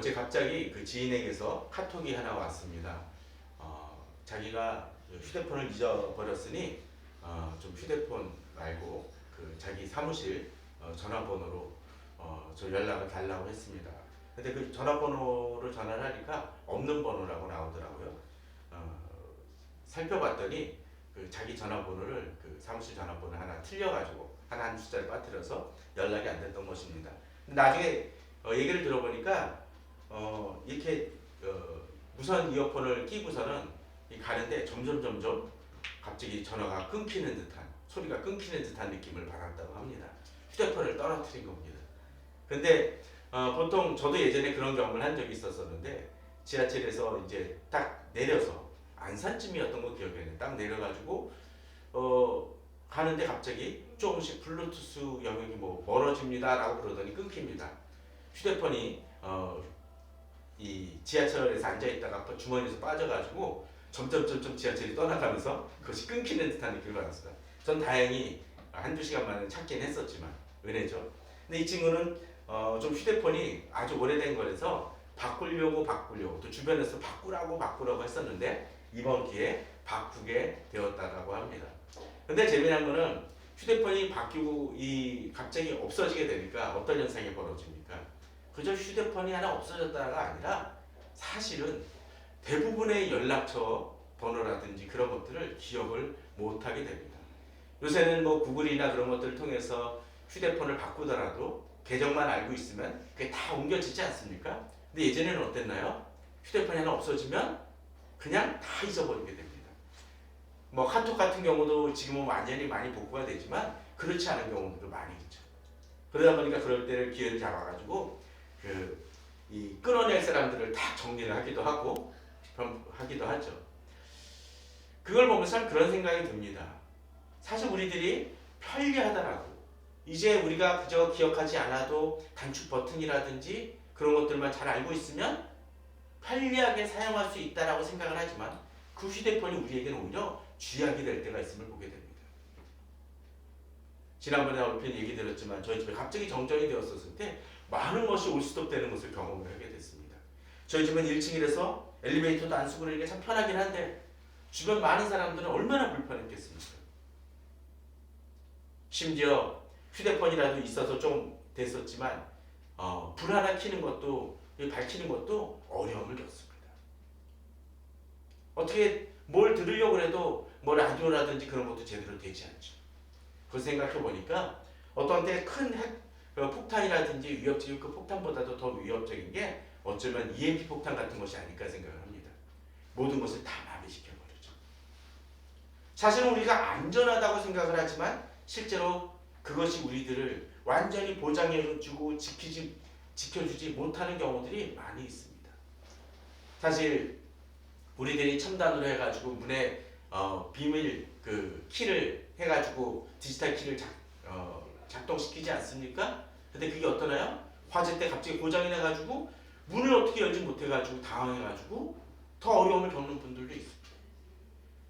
어제 갑자기 그 지인에게서 카톡이 하나 왔습니다. 자기가 휴대폰을 잊어버렸으니 좀 휴대폰 말고 그 자기 사무실 전화번호로 저 연락을 달라고 했습니다. 근데 그 전화번호를 전화를 하니까 없는 번호라고 나오더라고요. 살펴봤더니 그 자기 전화번호를 그 사무실 전화번호 하나 틀려가지고 한 숫자를 빠뜨려서 연락이 안 됐던 것입니다. 나중에 얘기를 들어보니까 이렇게 무선 이어폰을 끼고서는 가는데 점점 갑자기 전화가 끊기는 듯한 소리가 끊기는 듯한 느낌을 받았다고 합니다. 휴대폰을 떨어뜨린 겁니다. 근데 보통 저도 예전에 그런 경험을 한 적이 있었었는데 지하철에서 이제 딱 내려서 안산쯤이었던 거 기억이 나요. 딱 내려가지고 가는데 갑자기 조금씩 블루투스 영역이 뭐 멀어집니다라고 그러더니 끊깁니다. 휴대폰이 이 지하철에서 앉아있다가 주머니에서 빠져가지고 점점 지하철이 떠나가면서 그것이 끊기는 듯한 느낌을 받았어요. 전 다행히 한두 시간 만에 찾긴 했었지만 은혜죠. 근데 이 친구는 좀 휴대폰이 아주 오래된 거라서 바꾸려고 또 주변에서 바꾸라고 했었는데 이번 기회에 바꾸게 되었다라고 합니다. 근데 재미난 거는 휴대폰이 바뀌고 갑자기 없어지게 되니까 어떤 현상이 벌어집니까? 그저 휴대폰이 하나 없어졌다가 아니라 사실은 대부분의 연락처 번호라든지 그런 것들을 기억을 못하게 됩니다. 요새는 뭐 구글이나 그런 것들을 통해서 휴대폰을 바꾸더라도 계정만 알고 있으면 그게 다 옮겨지지 않습니까? 근데 예전에는 어땠나요? 휴대폰이 하나 없어지면 그냥 다 잊어버리게 됩니다. 뭐 카톡 같은 경우도 지금은 완전히 많이 복구가 되지만 그렇지 않은 경우도 많이 있죠. 그러다 보니까 그럴 때를 기회를 잡아가지고 이 끊어낼 사람들을 다 정리를 하기도 하죠. 그걸 보면서 그런 생각이 듭니다. 사실 우리들이 편리하더라고. 이제 우리가 그저 기억하지 않아도 단축 버튼이라든지 그런 것들만 잘 알고 있으면 편리하게 사용할 수 있다라고 생각을 하지만 그 휴대폰이 우리에게는 오히려 쥐약이 될 때가 있음을 보게 됩니다. 지난번에 얼핏 얘기 드렸지만 저희 집에 갑자기 정전이 되었을 때 많은 것이 올스톱되는 것을 경험을 하게 됐습니다. 저희 집은 1층이라서 엘리베이터도 안 쓰고 그러니까 참 편하긴 한데 주변 많은 사람들은 얼마나 불편했겠습니까? 심지어 휴대폰이라도 있어서 좀 됐었지만 불 하나 켜는 것도 밝히는 것도 어려움을 겪습니다. 어떻게 뭘 들으려고 해도 뭐 라디오라든지 그런 것도 제대로 되지 않죠. 그 생각해 보니까 어떤 때 큰 폭탄이라든지 위협적인 그 폭탄보다도 더 위협적인 게 어쩌면 EMP 폭탄 같은 것이 아닐까 생각을 합니다. 모든 것을 다 마비시켜버리죠. 사실은 우리가 안전하다고 생각을 하지만 실제로 그것이 우리들을 완전히 보장해주고 지켜주지 못하는 경우들이 많이 있습니다. 사실 우리들이 첨단으로 해가지고 문에 비밀 그 키를 해가지고 디지털 키를 작동시키지 않습니까? 근데 그게 어떠나요? 화재 때 갑자기 고장이 나가지고 문을 어떻게 열지 못해가지고 당황해가지고 더 어려움을 겪는 분들도 있습니다.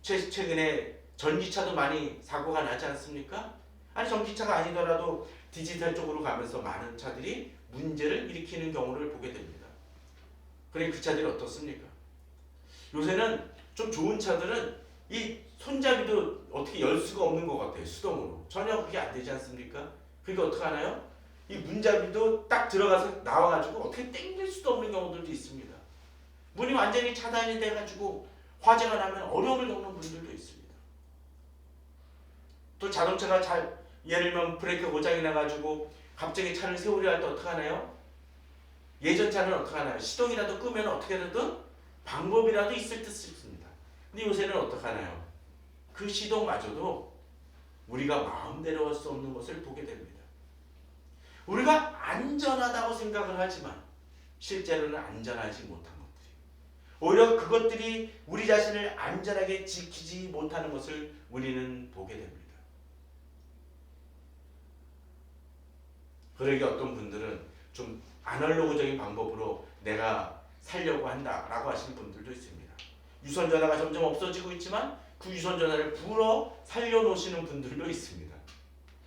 최근에 전기차도 많이 사고가 나지 않습니까? 아니 전기차가 아니더라도 디지털 쪽으로 가면서 많은 차들이 문제를 일으키는 경우를 보게 됩니다. 그러니 그 차들이 어떻습니까? 요새는 좀 좋은 차들은 이 손잡이도 어떻게 열 수가 없는 것 같아요. 수동으로. 전혀 그게 안 되지 않습니까? 그러니까 어떻게 하나요? 이 문잡이도 딱 들어가서 나와가지고 어떻게 당길 수도 없는 경우들도 있습니다. 문이 완전히 차단이 돼가지고 화재가 나면 어려움을 겪는 분들도 있습니다. 또 자동차가 예를 들면 브레이크 고장이 나가지고 갑자기 차를 세우려 할 때 어떻게 하나요? 예전 차는 어떻게 하나요? 시동이라도 끄면 어떻게 되든 방법이라도 있을 듯 싶습니다. 근데 요새는 어떻게 하나요? 그 시동마저도 우리가 마음대로 할 수 없는 것을 보게 됩니다. 우리가 안전하다고 생각을 하지만 실제로는 안전하지 못한 것들이 오히려 그것들이 우리 자신을 안전하게 지키지 못하는 것을 우리는 보게 됩니다. 그러기에 어떤 분들은 좀 아날로그적인 방법으로 내가 살려고 한다라고 하시는 분들도 있습니다. 유선전화가 점점 없어지고 있지만 그 유선전화를 불어 살려놓으시는 분들도 있습니다.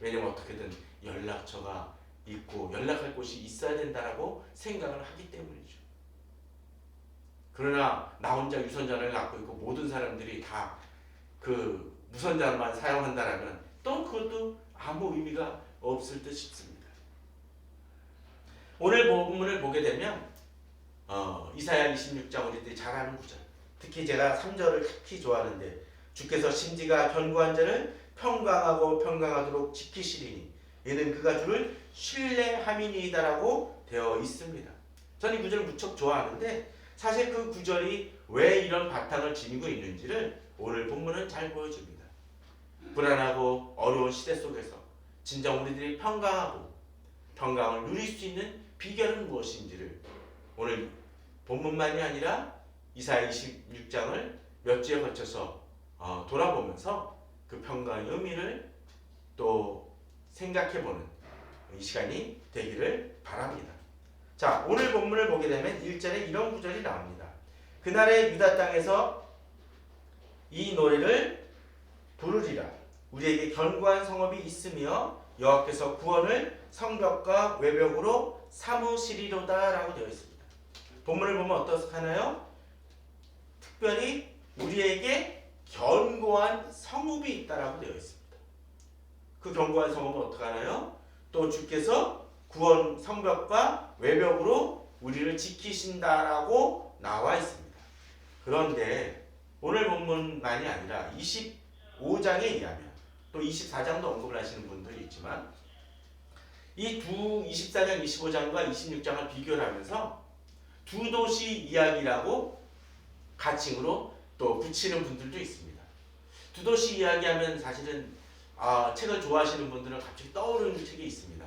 왜냐면 어떻게든 연락처가 있고 연락할 곳이 있어야 된다라고 생각을 하기 때문이죠. 그러나 나 혼자 유선전화를 갖고 있고 모든 사람들이 다 그 무선전화만 사용한다라면 또 그것도 아무 의미가 없을 듯 싶습니다. 오늘 본문을 보게 되면 이사야 26장 우리들이 잘 아는 구절, 특히 제가 3절을 특히 좋아하는데 주께서 심지가 견고한 자를 평강하고 평강하도록 지키시리니 이는 그가 주를 신뢰함이니이다라고 되어 있습니다. 저는 이 구절을 무척 좋아하는데 사실 그 구절이 왜 이런 바탕을 지니고 있는지를 오늘 본문은 잘 보여줍니다. 불안하고 어려운 시대 속에서 진정 우리들이 평강하고 평강을 누릴 수 있는 비결은 무엇인지를 오늘 본문만이 아니라 이사야 26장을 몇 주에 걸쳐서 돌아보면서 그 평강의 의미를 또 생각해보는 이 시간이 되기를 바랍니다. 자, 오늘 본문을 보게 되면 1절에 이런 구절이 나옵니다. 그날의 유다 땅에서 이 노래를 부르리라. 우리에게 견고한 성읍이 있으며 여호와께서 구원을 성벽과 외벽으로 삼으시리로다 라고 되어 있습니다. 본문을 보면 어떻하나요? 특별히 우리에게 견고한 성읍이 있다라고 되어 있습니다. 그 견고한 성읍은 어떡하나요? 또 주께서 구원 성벽과 외벽으로 우리를 지키신다라고 나와 있습니다. 그런데 오늘 본문만이 아니라 25장에 의하면 또 24장도 언급을 하시는 분들이 있지만 이 두 24장, 25장과 26장을 비교를 하면서 두 도시 이야기라고 가칭으로 또 붙이는 분들도 있습니다. 두 도시 이야기하면 사실은 책을 좋아하시는 분들은 갑자기 떠오르는 책이 있습니다.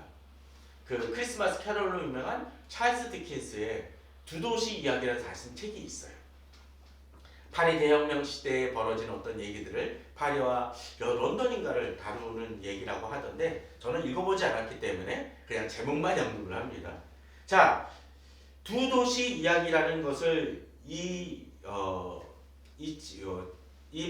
그 크리스마스 캐롤로 유명한 찰스 디킨스의 두 도시 이야기라는 사실 책이 있어요. 파리 대혁명 시대에 벌어진 어떤 얘기들을 파리와 런던인가를 다루는 얘기라고 하던데 저는 읽어보지 않았기 때문에 그냥 제목만 연구를 합니다. 자, 두 도시 이야기라는 것을 이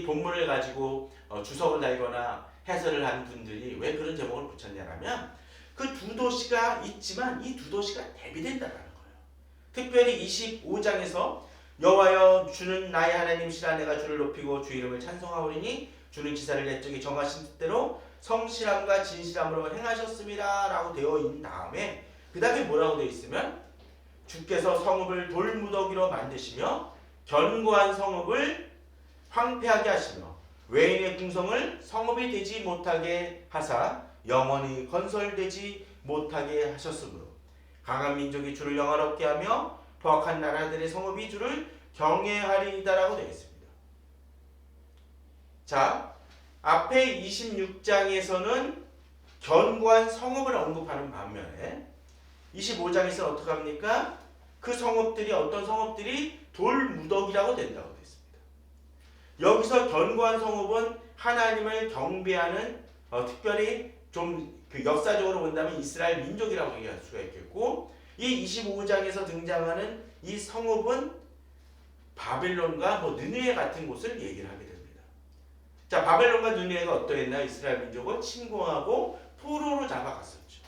본문을 가지고 주석을 달거나 해설을 한 분들이 왜 그런 제목을 붙였냐면 그 두 도시가 있지만 이 두 도시가 대비된다는 거예요. 특별히 25장에서 여호와여 주는 나의 하나님이시라 내가 주를 높이고 주 이름을 찬송하오리니 주는 기사를 내 쪽에 정하신 뜻대로 성실함과 진실함으로 행하셨습니다 라고 되어 있는 다음에 그 다음에 뭐라고 되어 있으면 주께서 성읍을 돌무더기로 만드시며 견고한 성읍을 황폐하게 하시며 외인의 궁성을 성읍이 되지 못하게 하사 영원히 건설되지 못하게 하셨으므로 강한 민족이 주를 영화롭게 하며 포악한 나라들의 성읍이 주를 경외하리이다라고 되어 있습니다. 자, 앞에 26장에서는 견고한 성읍을 언급하는 반면에 25장에서는 어떻게 합니까? 그 성읍들이 어떤 성읍들이 돌무더기라고 된다고 되어 있습니다. 여기서 견고한 성읍은 하나님을 경배하는 특별히 좀 그 역사적으로 본다면 이스라엘 민족이라고 얘기할 수가 있겠고 이 25장에서 등장하는 이 성읍은 바벨론과 느느웨 같은 곳을 얘기를 하게 됩니다. 자, 바벨론과 느느웨가 어떠했나요? 이스라엘 민족을 침공하고 포로로 잡아갔었죠.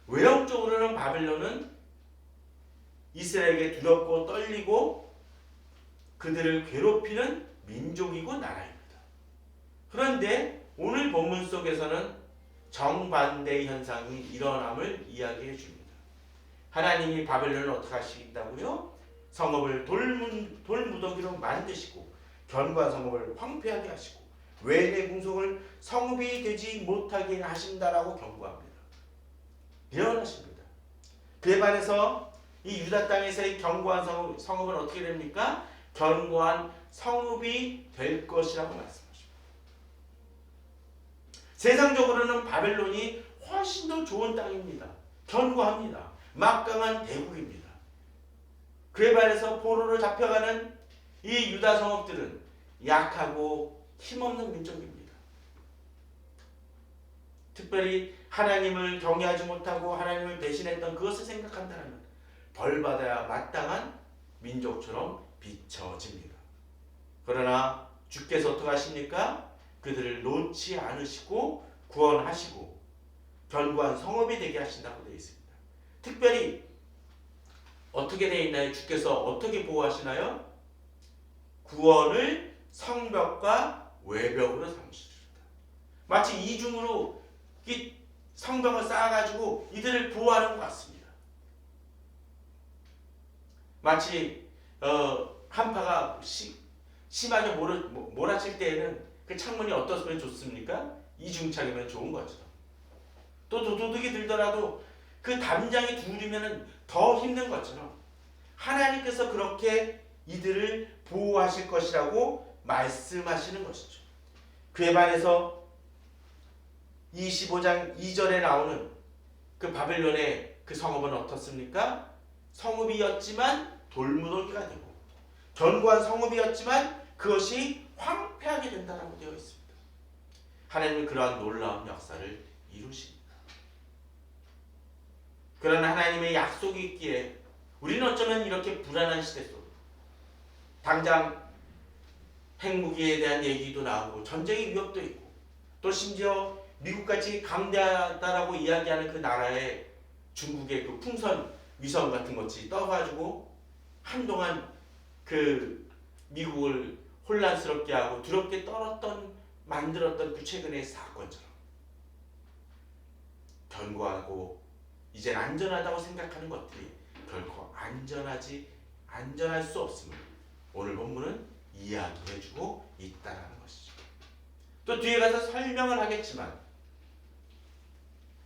외형적으로는 바벨론은 이스라엘에게 두렵고 떨리고 그들을 괴롭히는 민족이고 나라입니다. 그런데 오늘 본문 속에서는 정반대의 현상이 일어남을 이야기해 줍니다. 하나님이 바벨론을 어떻게 하시겠다고요? 성읍을 돌무더기로 만드시고 견고한 성읍을 황폐하게 하시고 외인의 궁속을 성읍이 되지 못하게 하신다라고 경고합니다. 예언하십니다. 그에 반해서 이 유다 땅에서의 견고한 성읍은 어떻게 됩니까? 견고한 성읍이 될 것이라고 말씀하십니다. 세상적으로는 바벨론이 훨씬 더 좋은 땅입니다. 견고합니다. 막강한 대국입니다. 그에 반해서 포로로 잡혀가는 이 유다 성읍들은 약하고 힘없는 민족입니다. 특별히 하나님을 경외하지 못하고 하나님을 배신했던 그것을 생각한다면 벌받아야 마땅한 민족처럼 비춰집니다. 그러나 주께서 어떻게 하십니까? 그들을 놓지 않으시고 구원하시고 견고한 성읍이 되게 하신다고 되어 있습니다. 특별히 어떻게 되어 있나요? 주께서 어떻게 보호하시나요? 구원을 성벽과 외벽으로 삼으시리로다. 마치 이중으로 이 성벽을 쌓아가지고 이들을 보호하는 것 같습니다. 마치 한파가 심하게 몰아칠 때에는 그 창문이 어떻으면 좋습니까? 이중창이면 좋은 거죠. 또 도둑이 들더라도 그 담장이 둘이면 더 힘든 것처럼 하나님께서 그렇게 이들을 보호하실 것이라고 말씀하시는 것이죠. 그에 반해서 25장 2절에 나오는 그 바벨론의 그 성읍은 어떻습니까? 성읍이었지만 돌무더기가 되고 견고한 성읍이었지만 그것이 황폐하게 된다라고 되어 있습니다. 하나님은 그러한 놀라운 역사를 이루십니다. 그런 하나님의 약속이 있기에 우리는 어쩌면 이렇게 불안한 시대 속 당장 핵무기에 대한 얘기도 나오고 전쟁의 위협도 있고 또 심지어 미국같이 강대하다라고 이야기하는 그 나라의 중국의 그 풍선 위성 같은 것이 떠가지고 한동안 그 미국을 혼란스럽게 하고 두렵게 만들었던 그 최근의 사건처럼 견고하고 이젠 안전하다고 생각하는 것들이 결코 안전할 수 없음을 오늘 본문은 이야기해주고 있다는 것이죠. 또 뒤에 가서 설명을 하겠지만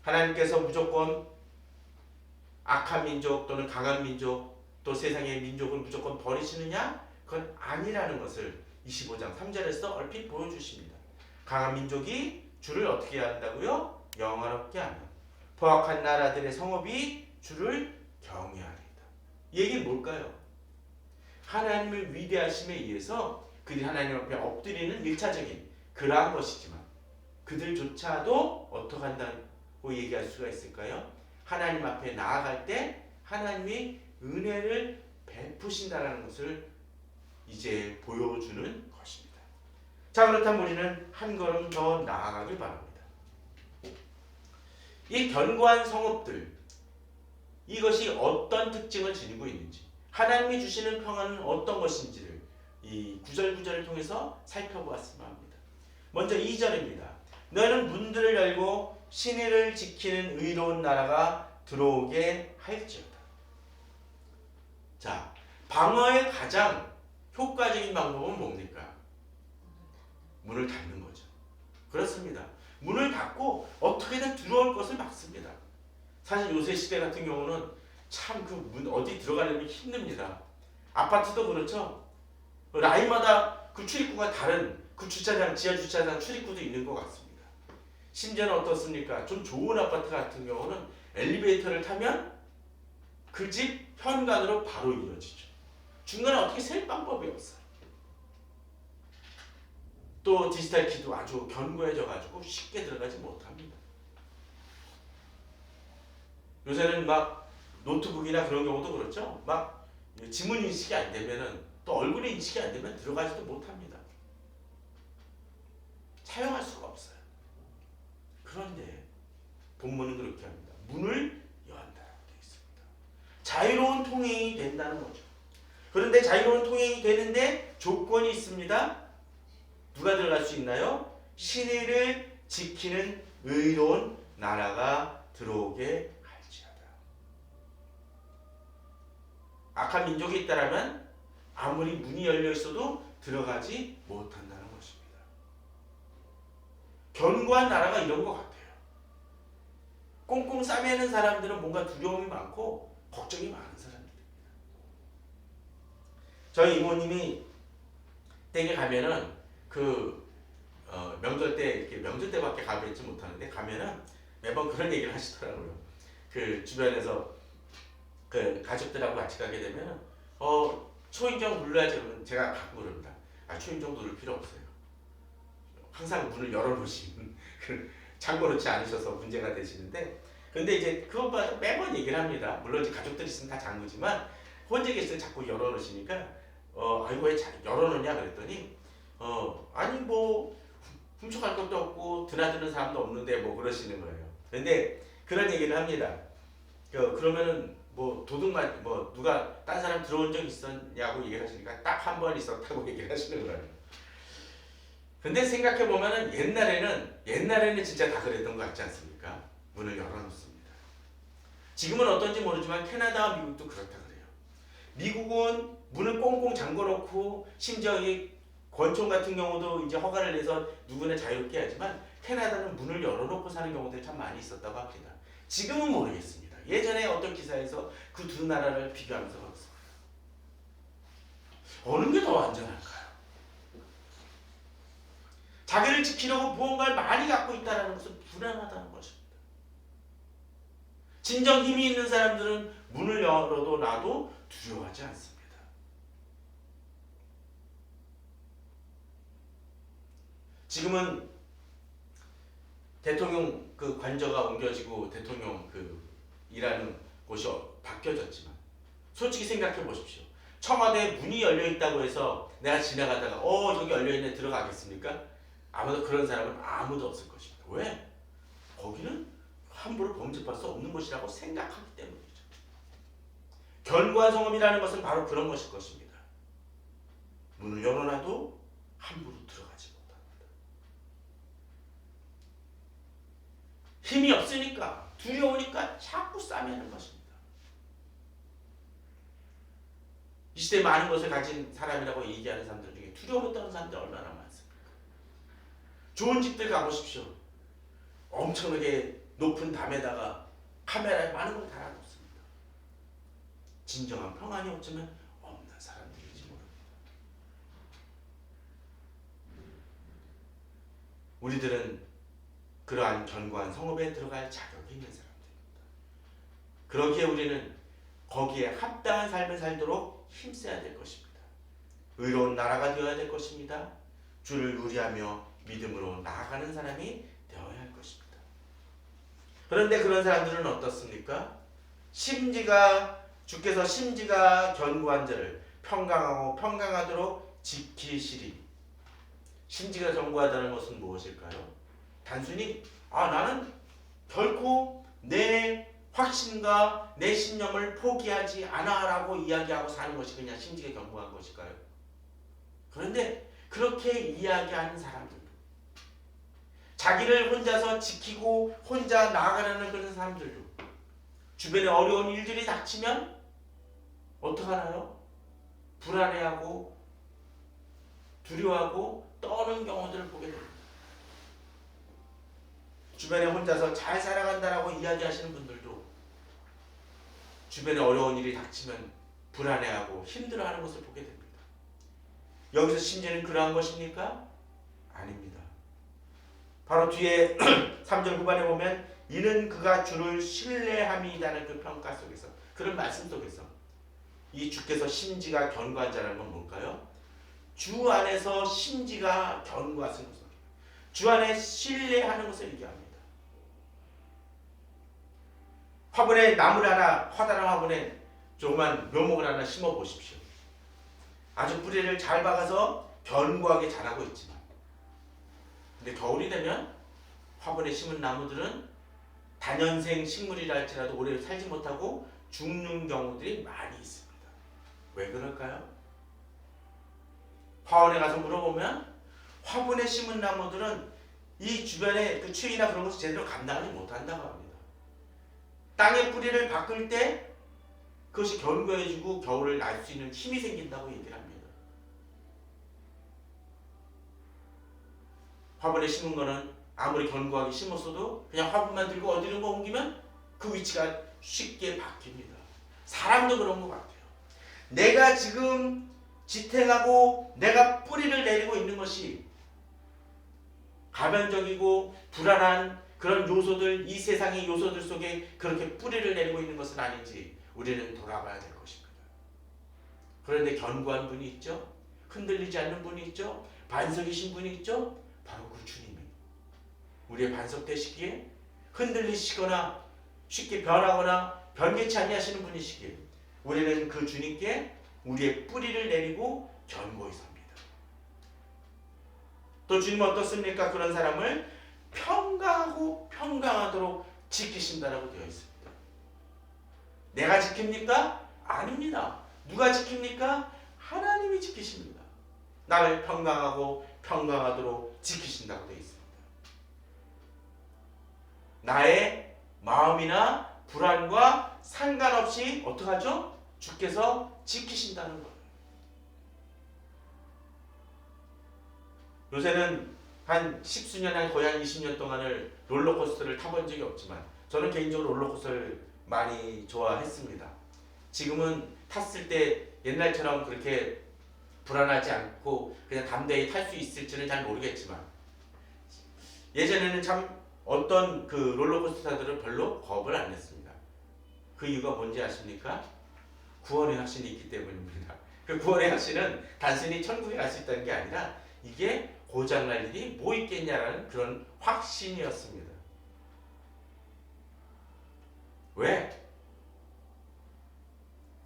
하나님께서 무조건 악한 민족 또는 강한 민족 또 세상의 민족을 무조건 버리시느냐? 그건 아니라는 것을 25장 3절에서 얼핏 보여주십니다. 강한 민족이 주를 어떻게 한다고요? 영화롭게 하며 포악한 나라들의 성읍이 주를 경외하리이다. 이 얘기는 뭘까요? 하나님의 위대하심에 의해서 그들이 하나님 앞에 엎드리는 1차적인 그러한 것이지만 그들조차도 어떻게 한다고 얘기할 수가 있을까요? 하나님 앞에 나아갈 때 하나님이 은혜를 베푸신다는 것을 이제 보여주는 것입니다. 자, 그렇다면 우리는 한 걸음 더 나아가길 바랍니다. 이 견고한 성읍들, 이것이 어떤 특징을 지니고 있는지, 하나님이 주시는 평안은 어떤 것인지를 이 구절구절을 통해서 살펴보았으면 합니다. 먼저 2절입니다. 너희는 문들을 열고 신의를 지키는 의로운 나라가 들어오게 할지어다. 자, 방어의 가장 효과적인 방법은 뭡니까? 문을 닫는 거죠. 그렇습니다. 문을 닫고 어떻게든 들어올 것을 막습니다. 사실 요새 시대 같은 경우는 참 그 문 어디 들어가려면 힘듭니다. 아파트도 그렇죠. 라인마다 그 출입구가 다른 그 주차장, 지하 주차장 출입구도 있는 것 같습니다. 심지어는 어떻습니까? 좀 좋은 아파트 같은 경우는 엘리베이터를 타면 그 집 현관으로 바로 이어지죠. 중간에 어떻게 셀 방법이 없어요. 또 디지털 키도 아주 견고해져 가지고 쉽게 들어가지 못합니다. 요새는 막 노트북이나 그런 경우도 그렇죠. 막 지문 인식이 안 되면은 또 얼굴 인식이 안 되면 들어가지도 못합니다. 사용할 수가 없어요. 그런데 본문은 그렇게 합니다. 문을 연다라고 되어 있습니다. 자유로운 통행이 된다는 거죠. 그런데 자유로운 통행이 되는데 조건이 있습니다. 누가 들어갈 수 있나요? 신의를 지키는 의로운 나라가 들어오게 할지어다. 악한 민족이 있다라면 아무리 문이 열려 있어도 들어가지 못한다는 것입니다. 견고한 나라가 이런 것 같아요. 꽁꽁 싸매는 사람들은 뭔가 두려움이 많고 걱정이 많은 사람들입니다. 저희 이모님이 댁에 가면은 명절 때 이렇게 명절 때밖에 가뵙지 못하는데 가면은 매번 그런 얘기를 하시더라고요. 그 주변에서 그 가족들하고 같이 가게 되면 초인종 눌러야지 그러면 제가 가끔 그럽니다. 초인종 누를 필요 없어요. 항상 문을 열어놓으시면 잠궈 놓지 않으셔서 문제가 되시는데 근데 이제 그것보다 매번 얘기를 합니다. 물론 이제 가족들이 있으면 다 잠그지만 혼자 계실 때 자꾸 열어놓으시니까 아이고 왜 열어놓냐 그랬더니 아니 뭐 훔쳐갈 것도 없고 드나드는 사람도 없는데 뭐 그러시는 거예요. 근데 그런 얘기를 합니다. 그러면은 뭐 도둑만 뭐 누가 딴 사람 들어온 적 있었냐고 얘기를 하시니까 딱 한 번 있었다고 얘기를 하시는 거예요. 근데 생각해 보면은 옛날에는 진짜 다 그랬던 것 같지 않습니까? 문을 열어놓습니다. 지금은 어떤지 모르지만 캐나다와 미국도 그렇다 그래요. 미국은 문을 꽁꽁 잠궈놓고 심지어 이 권총 같은 경우도 이제 허가를 내서 누구나 자유롭게 하지만 캐나다는 문을 열어놓고 사는 경우들이 참 많이 있었다고 합니다. 지금은 모르겠습니다. 예전에 어떤 기사에서 그 두 나라를 비교하면서 그랬습니다. 어느 게 더 안전할까요? 자기를 지키려고 무언가를 많이 갖고 있다는 것은 불안하다는 것입니다. 진정 힘이 있는 사람들은 문을 열어도 놔도 두려워하지 않습니다. 지금은 대통령 그 관저가 옮겨지고 대통령 그 일하는 곳이 바뀌어졌지만 솔직히 생각해 보십시오. 청와대에 문이 열려 있다고 해서 내가 지나가다가 저기 열려 있네 들어가겠습니까? 아무도 그런 사람은 아무도 없을 것입니다. 왜? 거기는 함부로 범접할 수 없는 곳이라고 생각하기 때문이죠. 견고한 성읍이라는 것은 바로 그런 것일 것입니다. 문을 열어놔도 함부로 들어가지 못합니다. 힘이 없으니까 두려우니까 자꾸 싸매는 것입니다. 이 시대에 많은 것을 가진 사람이라고 얘기하는 사람들 중에 두려움을 떠는 사람들이 얼마나 많습니까? 좋은 집들 가보십시오. 엄청나게 높은 담에다가 카메라에 많은 걸 달아놓습니다. 진정한 평안이 없지만 없는 사람들인지 모릅니다. 우리들은 그러한 견고한 성읍에 들어갈 자격이 있는 사람들입니다. 그러기에 우리는 거기에 합당한 삶을 살도록 힘써야 될 것입니다. 의로운 나라가 되어야 될 것입니다. 주를 의리하며 믿음으로 나아가는 사람이 되어야 할 것입니다. 그런데 그런 사람들은 어떻습니까? 주께서 심지가 견고한 자를 평강하고 평강하도록 지키시리. 심지가 견고하다는 것은 무엇일까요? 단순히 나는 결코 내 확신과 내 신념을 포기하지 않아라고 이야기하고 사는 것이 그냥 심지가 견고한 것일까요? 그런데 그렇게 이야기하는 사람들도 자기를 혼자서 지키고 혼자 나아가려는 그런 사람들도 주변에 어려운 일들이 닥치면 어떡하나요? 불안해하고 두려워하고 떠는 경우들을 보게 됩니다. 주변에 혼자서 잘 살아간다라고 이야기하시는 분들도 주변에 어려운 일이 닥치면 불안해하고 힘들어하는 것을 보게 됩니다. 여기서 심지어는 그러한 것입니까? 아닙니다. 바로 뒤에 3절 후반에 보면 이는 그가 주를 신뢰함이라는 그 평가 속에서 그런 말씀 속에서 이 주께서 심지가 견고한 자라는 건 뭘까요? 주 안에서 심지가 견고하신 것을 주 안에 신뢰하는 것을 얘기합니다. 화분에 나무를 하나 커다란 화분에 조그만 묘목을 하나 심어 보십시오. 아주 뿌리를 잘 박아서 견고하게 자라고 있지만 근데 겨울이 되면 화분에 심은 나무들은 단연생 식물이라 할지라도 오래 살지 못하고 죽는 경우들이 많이 있습니다. 왜 그럴까요? 화원에 가서 물어보면 화분에 심은 나무들은 이 주변의 그 추위나 그런 것을 제대로 감당하지 못한다고 합니다. 땅에 뿌리를 박을 때 그것이 견고해지고 겨울을 날 수 있는 힘이 생긴다고 얘기를 합니다. 화분에 심은 거는 아무리 견고하게 심었어도 그냥 화분만 들고 어디론가 옮기면 그 위치가 쉽게 바뀝니다. 사람도 그런 것 같아요. 내가 지금 지탱하고 내가 뿌리를 내리고 있는 것이 가변적이고 불안한 그런 요소들, 이 세상의 요소들 속에 그렇게 뿌리를 내리고 있는 것은 아닌지 우리는 돌아봐야 될 것입니다. 그런데 견고한 분이 있죠? 흔들리지 않는 분이 있죠? 반석이신 분이 있죠? 바로 그 주님이 우리의 반석 되시기에 흔들리시거나 쉽게 변하거나 변개치 아니하시는 분이시기에 우리는 그 주님께 우리의 뿌리를 내리고 견고히 섭니다. 또 주님은 어떻습니까? 그런 사람을 평강하고 평강하도록 지키신다라고 되어 있습니다. 내가 지킵니까? 아닙니다. 누가 지킵니까? 하나님이 지키십니다. 나를 평강하고 평강하도록 지키신다고 되어 있습니다. 나의 마음이나 불안과 상관없이 어떻게 하죠? 주께서 지키신다는 거예요. 요새는 한 10수년, 거의 한 20년 동안을 롤러코스터를 타본 적이 없지만 저는 개인적으로 롤러코스터를 많이 좋아했습니다. 지금은 탔을 때 옛날처럼 그렇게 불안하지 않고 그냥 담대히 탈 수 있을지는 잘 모르겠지만 예전에는 참 어떤 그 롤러코스터들은 별로 겁을 안 냈습니다. 그 이유가 뭔지 아십니까? 구원의 확신이 있기 때문입니다. 그 구원의 확신은 단순히 천국에 갈 수 있다는 게 아니라 이게 고장날 일이 뭐 있겠냐라는 그런 확신이었습니다. 왜?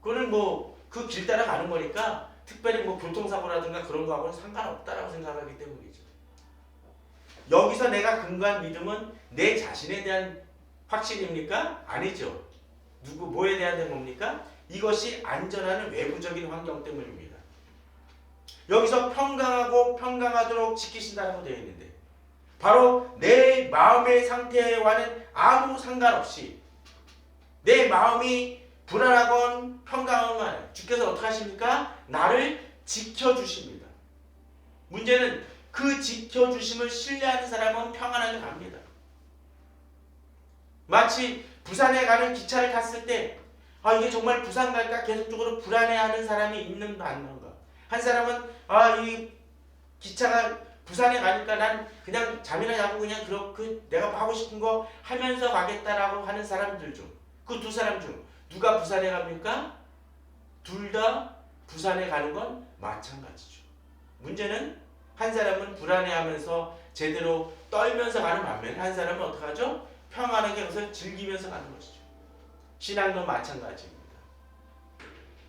그거는 뭐 그 길 따라 가는 거니까 특별히 뭐 교통사고라든가 그런 거하고는 상관없다라고 생각하기 때문이죠. 여기서 내가 근거한 믿음은 내 자신에 대한 확신입니까? 아니죠. 뭐에 대한 겁니까? 이것이 안전한 외부적인 환경 때문입니다. 여기서 평강하고 평강하도록 지키신다고 되어 있는데 바로 내 마음의 상태와는 아무 상관없이 내 마음이 불안하건 평강하건 주께서 어떻게 하십니까? 나를 지켜주십니다. 문제는 그 지켜주심을 신뢰하는 사람은 평안하게 갑니다. 마치 부산에 가는 기차를 탔을 때 이게 정말 부산 갈까 계속적으로 불안해하는 사람이 있는가 아닌가. 한 사람은 이 기차가 부산에 가니까 난 그냥 잠이나 자고 그냥 그렇게 내가 하고 싶은 거 하면서 가겠다라고 하는 사람들 중 그 두 사람 중 누가 부산에 갑니까? 둘 다 부산에 가는 건 마찬가지죠. 문제는 한 사람은 불안해하면서 제대로 떨면서 가는 반면에 한 사람은 어떻게 하죠? 평안하게 그것을 즐기면서 가는 것이죠. 신앙도 마찬가지입니다.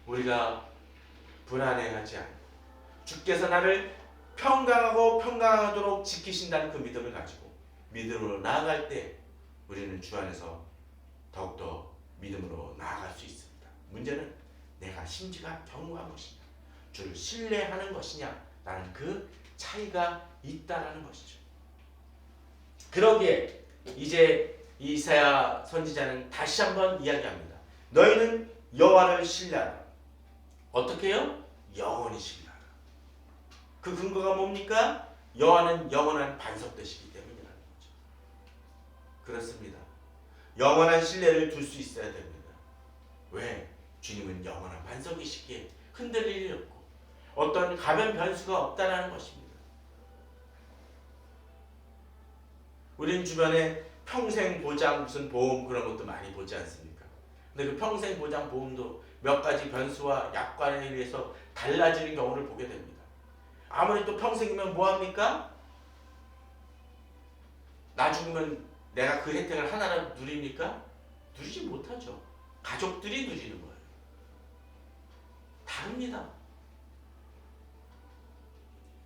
우리가 불안해하지 않고 주께서 나를 평강하고 평강하도록 지키신다는 그 믿음을 가지고 믿음으로 나아갈 때 우리는 주 안에서 더욱더 믿음으로 나아갈 수 있습니다. 문제는 내가 심지가 견고한 것이냐 주를 신뢰하는 것이냐 라는 그 차이가 있다라는 것이죠. 그러기에 이제 이사야 선지자는 다시 한번 이야기합니다. 너희는 여호와를 신뢰하라. 어떻게 해요? 영원히 신뢰하라. 그 근거가 뭡니까? 여호와는 영원한 반석 되시기 때문이라는 거죠. 그렇습니다. 영원한 신뢰를 둘 수 있어야 됩니다. 왜? 주님은 영원한 반석이시기에 흔들릴 일 없고 어떤 가변 변수가 없다라는 것입니다. 우린 주변에 평생 보장 무슨 보험 그런 것도 많이 보지 않습니까? 근데 그 평생 보장 보험도 몇 가지 변수와 약관에 의해서 달라지는 경우를 보게 됩니다. 아무리 또 평생이면 뭐합니까? 나 죽으면 내가 그 혜택을 하나라도 누립니까? 누리지 못하죠. 가족들이 누리는 거예요. 다릅니다.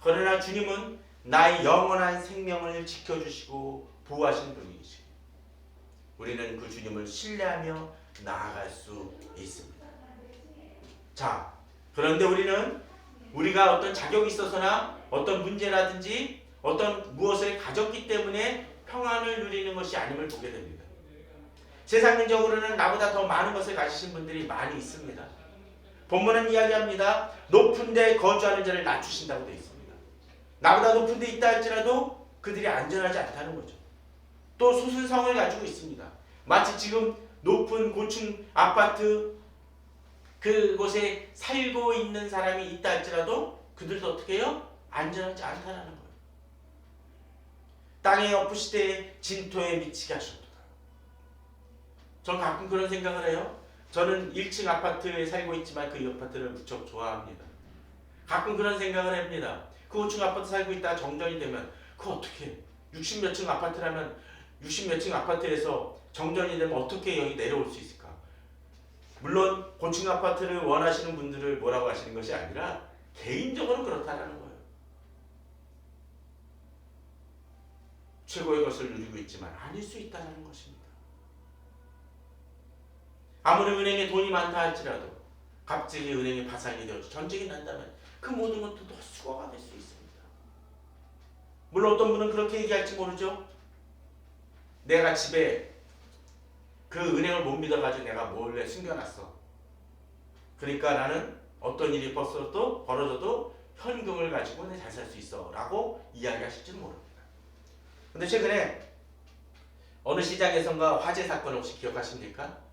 그러나 주님은 나의 영원한 생명을 지켜주시고 보호하시는 분이시고 우리는 그 주님을 신뢰하며 나아갈 수 있습니다. 자, 그런데 우리가 어떤 자격이 있어서나 어떤 문제라든지 어떤 무엇을 가졌기 때문에 평안을 누리는 것이 아님을 보게 됩니다. 세상적으로는 나보다 더 많은 것을 가지신 분들이 많이 있습니다. 본문은 이야기합니다. 높은 데 거주하는 자를 낮추신다고 되어 있습니다. 나보다 높은 데 있다 할지라도 그들이 안전하지 않다는 거죠. 또 소수성을 가지고 있습니다. 마치 지금 높은 고층 아파트 그곳에 살고 있는 사람이 있다 할지라도 그들도 어떻게 해요? 안전하지 않다는 거예요. 땅에 엎으시되 진토에 미치게 하셨도다. 전 가끔 그런 생각을 해요. 저는 1층 아파트에 살고 있지만 그 아파트를 무척 좋아합니다. 가끔 그런 생각을 합니다. 그 5층 아파트 살고 있다가 정전이 되면 그거 어떻게 60몇 층 아파트라면 60몇 층 아파트에서 정전이 되면 어떻게 여기 내려올 수 있을까? 물론 고층 아파트를 원하시는 분들을 뭐라고 하시는 것이 아니라 개인적으로 그렇다는 거예요. 최고의 것을 누리고 있지만 아닐 수 있다는 것입니다. 아무리 은행에 돈이 많다 할지라도 갑자기 은행이 파산이 되어서 전쟁이 난다면 그 모든 것들도 헛수고가 될 수 있습니다. 물론 어떤 분은 그렇게 얘기할지 모르죠. 내가 집에 그 은행을 못 믿어가지고 내가 몰래 숨겨놨어. 그러니까 나는 어떤 일이 벌어져도 현금을 가지고 내 잘 살 수 있어 라고 이야기하실지는 모릅니다. 근데 최근에 어느 시장에선가 화재 사건 혹시 기억하십니까?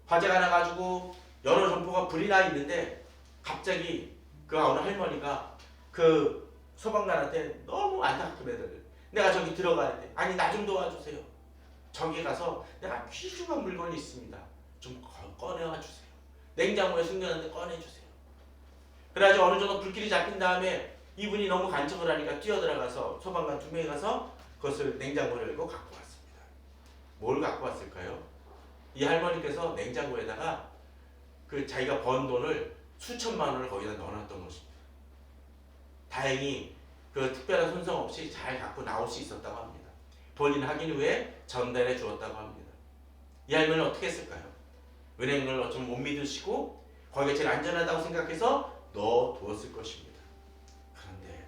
화재가 나가지고 여러 점포가 불이 나 있는데 갑자기 그 어느 할머니가 그 소방관한테 너무 안타깝게 매달려. 내가 저기 들어가야 돼. 아니 나 좀 도와주세요. 저기 가서 내가 귀중한 물건이 있습니다. 좀 꺼내와 주세요. 냉장고에 숨겨놨는데 꺼내주세요. 그래가지고 어느 정도 불길이 잡힌 다음에 이분이 너무 간척을 하니까 뛰어들어가서 소방관 2명이 가서 그것을 냉장고를 열고 갖고 왔습니다. 뭘 갖고 왔을까요? 이 할머니께서 냉장고에다가 그 자기가 번 돈을 수천만 원을 거기다 넣어놨던 것입니다. 다행히 그 특별한 손상 없이 잘 갖고 나올 수 있었다고 합니다. 본인 확인 후에 전달해 주었다고 합니다. 이 할머니는 어떻게 했을까요? 은행을 좀 못 믿으시고 거기가 제일 안전하다고 생각해서 넣어두었을 것입니다. 그런데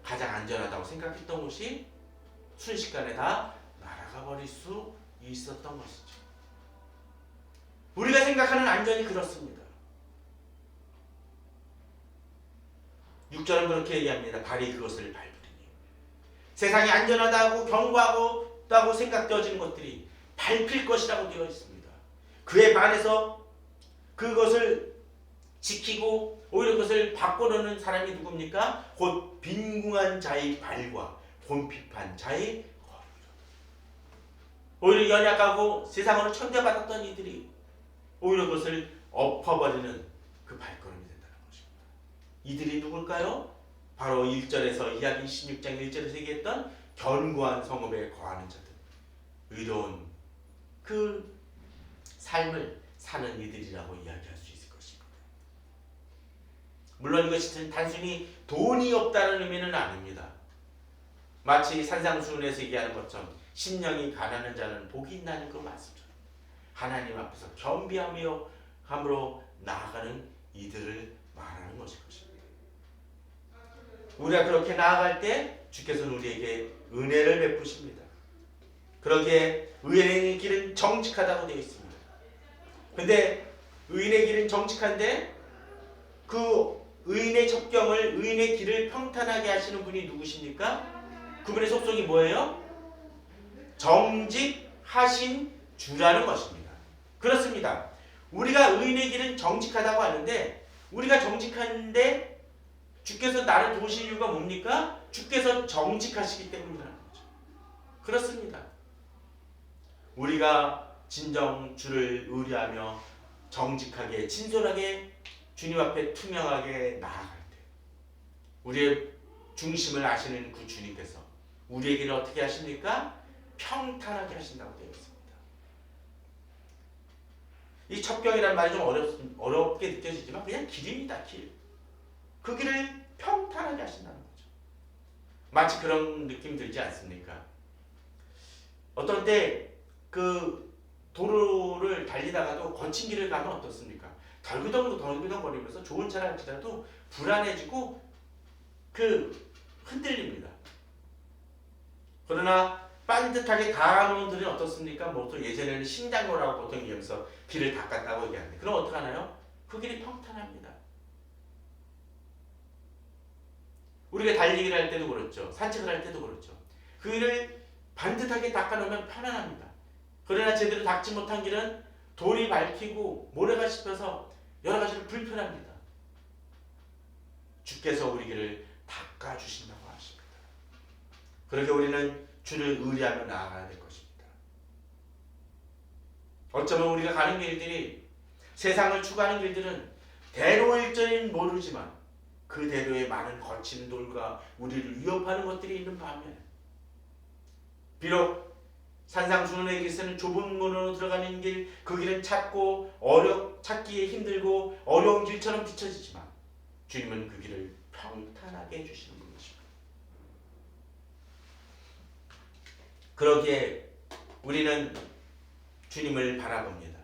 가장 안전하다고 생각했던 곳이 순식간에 다 날아가 버릴 수 있었던 것이죠. 우리가 생각하는 안전이 그렇습니다. 6절은 그렇게 얘기합니다. 발이 그것을 밟으리니. 세상이 안전하다고 견고하다고 생각되어지는 것들이 밟힐 것이라고 되어 있습니다. 그에 반해서 그것을 지키고 오히려 그것을 바꿔놓는 사람이 누굽니까? 곧 빈궁한 자의 발과 곤핍한 자의 거리라. 오히려 연약하고 세상으로 천대받았던 이들이 오히려 그것을 엎어버리는 그 발걸음이 된다는 것입니다. 이들이 누굴까요? 바로 1절에서 이야기 16장 1절에서 얘기했던 견고한 성읍에 거하는 자들, 의로운 그 삶을 사는 이들이라고 이야기할 수 있을 것입니다. 물론 이것이 단순히 돈이 없다는 의미는 아닙니다. 마치 산상수훈에서 얘기하는 것처럼 심령이 가난한 자는 복이 있나니 그 말씀처럼 하나님 앞에서 겸비하며 함으로 나아가는 이들을 말하는 것일 것입니다. 우리가 그렇게 나아갈 때 주께서는 우리에게 은혜를 베푸십니다. 그러기에 의인의 길은 정직하다고 되어 있습니다. 근데 의인의 길은 정직한데 그 의인의 첩경을 의인의 길을 평탄하게 하시는 분이 누구십니까? 그분의 속성이 뭐예요? 정직하신 주라는 것입니다. 그렇습니다. 우리가 의인의 길은 정직하다고 하는데 우리가 정직한데 주께서 나를 도우실 이유가 뭡니까? 주께서 정직하시기 때문이라는 거죠. 그렇습니다. 우리가 진정 주를 의뢰하며 정직하게 진솔하게 주님 앞에 투명하게 나아갈 때 우리의 중심을 아시는 그 주님께서 우리에게는 어떻게 하십니까? 평탄하게 하신다고 되어 있습니다. 이 첩경이라는 말이 좀 어렵게 느껴지지만 그냥 길입니다. 길. 그 길을 평탄하게 하신다는 거죠. 마치 그런 느낌 들지 않습니까? 어떤 때 그 도로를 달리다가도 거친 길을 가면 어떻습니까? 덜그덩 거리면서 좋은 차를 할지라도 불안해지고 그 흔들립니다. 그러나 반듯하게 가는 들은 어떻습니까? 또 예전에는 신장로라고 보통 얘기하면서 길을 닦았다고 얘기하는데 그럼 어떻게 하나요? 그 길이 평탄합니다. 우리가 달리기를 할 때도 그렇죠. 산책을 할 때도 그렇죠. 그 길을 반듯하게 닦아놓으면 편안합니다. 그러나 제대로 닦지 못한 길은 돌이 밟히고 모래가 씹혀서 여러 가지로 불편합니다. 주께서 우리 길을 닦아주신다고 하십니다. 그렇게 우리는 주를 의뢰하며 나아가야 될 것입니다. 어쩌면 우리가 가는 길들이 세상을 추구하는 길들은 대로일전인 모르지만 그 대로에 많은 거친 돌과 우리를 위협하는 것들이 있는 반면 비록 산상수훈의 길에서는 좁은 문으로 들어가는 길, 그 길은 찾기에 힘들고 어려운 길처럼 비춰지지만 주님은 그 길을 평탄하게 해주시는 분이십니다. 그러기에 우리는 주님을 바라봅니다.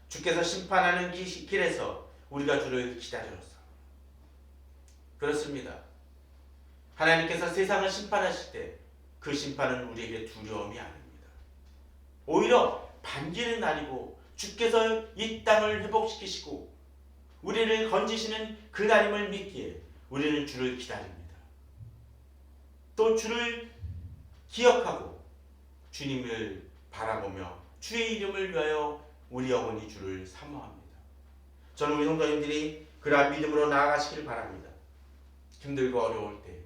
주께서 심판하는 길에서 우리가 주를 기다려서 그렇습니다. 하나님께서 세상을 심판하실 때 그 심판은 우리에게 두려움이 아닙니다. 오히려 반기는 날이고 주께서 이 땅을 회복시키시고 우리를 건지시는 그 날임을 믿기에 우리는 주를 기다립니다. 또 주를 기억하고 주님을 바라보며 주의 이름을 위하여 우리 영혼이 주를 사모합니다. 저는 우리 성도님들이 그러한 믿음으로 나아가시길 바랍니다. 힘들고 어려울 때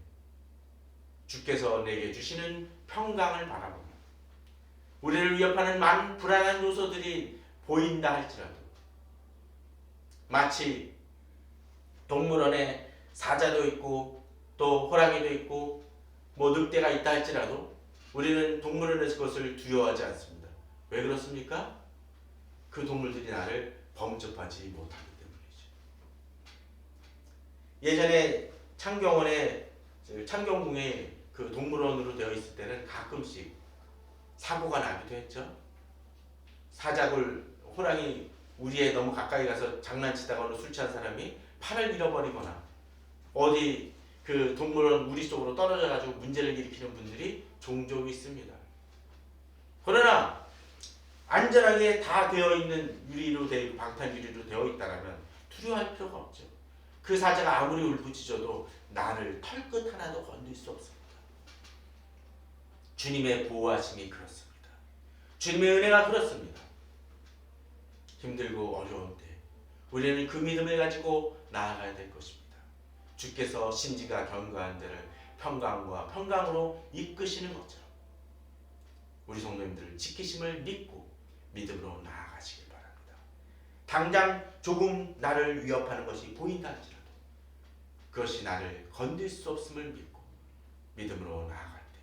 주께서 내게 주시는 평강을 바라보며 우리를 위협하는 많은 불안한 요소들이 보인다 할지라도 마치 동물원에 사자도 있고 또 호랑이도 있고 뭐 늑대가 있다 할지라도 우리는 동물원에서 그것을 두려워하지 않습니다. 왜 그렇습니까? 그 동물들이 나를 범접하지 못하기 때문이죠. 예전에 창경궁에 그 동물원으로 되어 있을 때는 가끔씩 사고가 나기도 했죠. 사자굴, 호랑이 우리에 너무 가까이 가서 장난치다가 술 취한 사람이 팔을 잃어버리거나 어디 그 동물원 우리 쪽으로 떨어져 가지고 문제를 일으키는 분들이 종종 있습니다. 그러나 안전하게 다 되어 있는 유리로 되어 방탄 유리로 되어 있다라면 두려워할 필요가 없죠. 그 사자가 아무리 울부짖어도 나를 털끝 하나도 건들 수 없습니다. 주님의 보호하심이 그렇습니다. 주님의 은혜가 그렇습니다. 힘들고 어려운 때 우리는 그 믿음을 가지고 나아가야 될 것입니다. 주께서 심지가 견고한 데를 평강과 평강으로 이끄시는 것처럼 우리 성도님들을 지키심을 믿고 믿음으로 나아가시길 바랍니다. 당장 조금 나를 위협하는 것이 보인다 할지라도 그것이 나를 건들 수 없음을 믿고 믿음으로 나아갈 때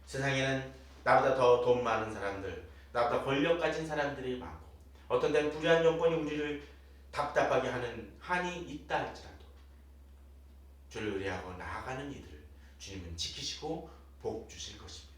세상에는 나보다 더 돈 많은 사람들, 나보다 권력 가진 사람들이 많고 어떤 때는 불의한 정권이 우리를 답답하게 하는 한이 있다 할지라도 주를 의뢰하고 나아가는 이들을 주님은 지키시고 복 주실 것입니다.